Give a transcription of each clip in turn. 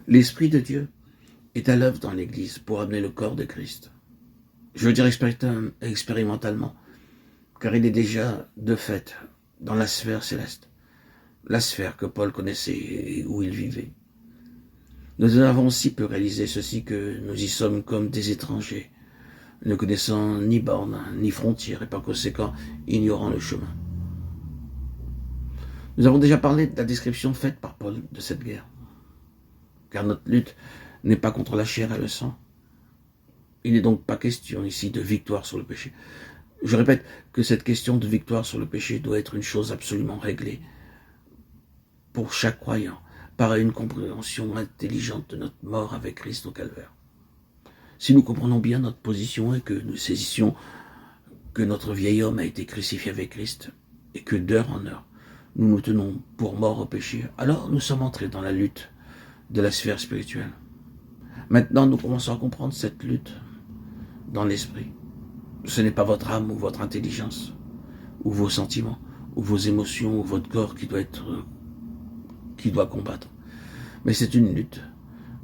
L'Esprit de Dieu est à l'œuvre dans l'Église pour amener le corps de Christ. Je veux dire expérimentalement, car il est déjà, de fait, dans la sphère céleste, la sphère que Paul connaissait et où il vivait. Nous avons si peu réalisé ceci que nous y sommes comme des étrangers, ne connaissant ni bornes, ni frontières, et par conséquent ignorant le chemin. Nous avons déjà parlé de la description faite par Paul de cette guerre, car notre lutte n'est pas contre la chair et le sang. Il n'est donc pas question ici de victoire sur le péché. Je répète que cette question de victoire sur le péché doit être une chose absolument réglée pour chaque croyant par une compréhension intelligente de notre mort avec Christ au calvaire. Si nous comprenons bien notre position et que nous saisissions que notre vieil homme a été crucifié avec Christ et que d'heure en heure nous nous tenons pour morts au péché, alors nous sommes entrés dans la lutte de la sphère spirituelle. Maintenant, nous commençons à comprendre cette lutte dans l'esprit. Ce n'est pas votre âme ou votre intelligence, ou vos sentiments, ou vos émotions, ou votre corps qui doit combattre. Mais c'est une lutte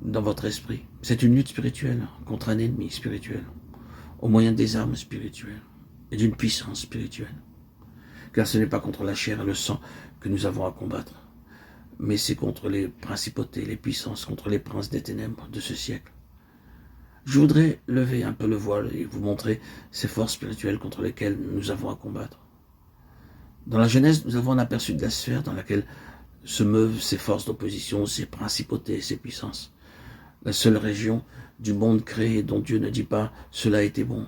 dans votre esprit. C'est une lutte spirituelle contre un ennemi spirituel, au moyen des armes spirituelles et d'une puissance spirituelle. Car ce n'est pas contre la chair et le sang que nous avons à combattre, mais c'est contre les principautés, les puissances, contre les princes des ténèbres de ce siècle. Je voudrais lever un peu le voile et vous montrer ces forces spirituelles contre lesquelles nous avons à combattre. Dans la Genèse, nous avons un aperçu de la sphère dans laquelle se meuvent ces forces d'opposition, ces principautés, ces puissances. La seule région du monde créé dont Dieu ne dit pas « cela a été bon »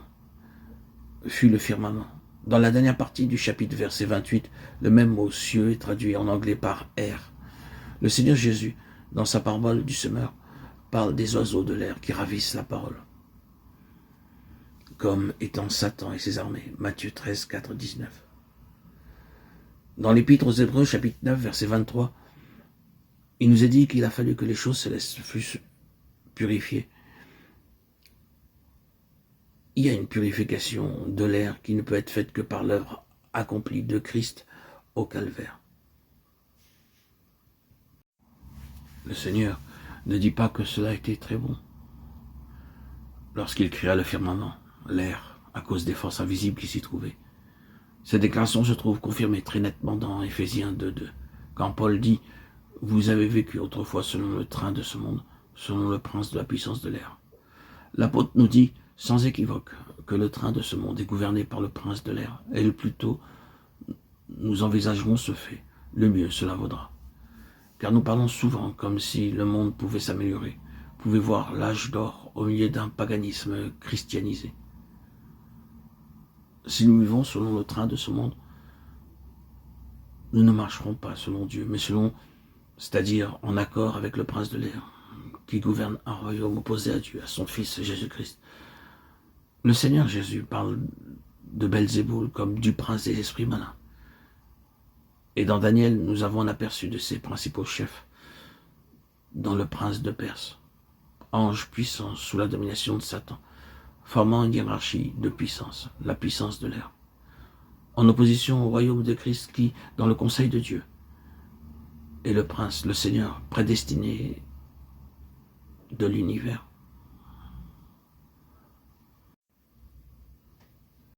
fut le firmament. Dans la dernière partie du chapitre verset 28, le même mot « cieux » est traduit en anglais par « air ». Le Seigneur Jésus, dans sa parabole du semeur, parle des oiseaux de l'air qui ravissent la parole, comme étant Satan et ses armées. Matthieu 13, 4, 19. Dans l'Épître aux Hébreux, chapitre 9, verset 23, il nous est dit qu'il a fallu que les choses célestes fussent purifiées. Il y a une purification de l'air qui ne peut être faite que par l'œuvre accomplie de Christ au calvaire. Le Seigneur ne dit pas que cela a été très bon. Lorsqu'il créa le firmament, l'air, à cause des forces invisibles qui s'y trouvaient. Cette déclaration se trouve confirmée très nettement dans Éphésiens 2.2, quand Paul dit « Vous avez vécu autrefois selon le train de ce monde, selon le prince de la puissance de l'air. » L'apôtre nous dit sans équivoque que le train de ce monde est gouverné par le prince de l'air, et le plus tôt nous envisagerons ce fait, le mieux cela vaudra. Car nous parlons souvent comme si le monde pouvait s'améliorer, pouvait voir l'âge d'or au milieu d'un paganisme christianisé. Si nous vivons selon le train de ce monde, nous ne marcherons pas selon Dieu, mais c'est-à-dire en accord avec le prince de l'air, qui gouverne un royaume opposé à Dieu, à son Fils Jésus-Christ. Le Seigneur Jésus parle de Belzéboul comme du prince des esprits malins. Et dans Daniel, nous avons un aperçu de ses principaux chefs dans le prince de Perse, ange puissant sous la domination de Satan, formant une hiérarchie de puissance, la puissance de l'air, en opposition au royaume de Christ qui, dans le conseil de Dieu, est le prince, le Seigneur, prédestiné de l'univers.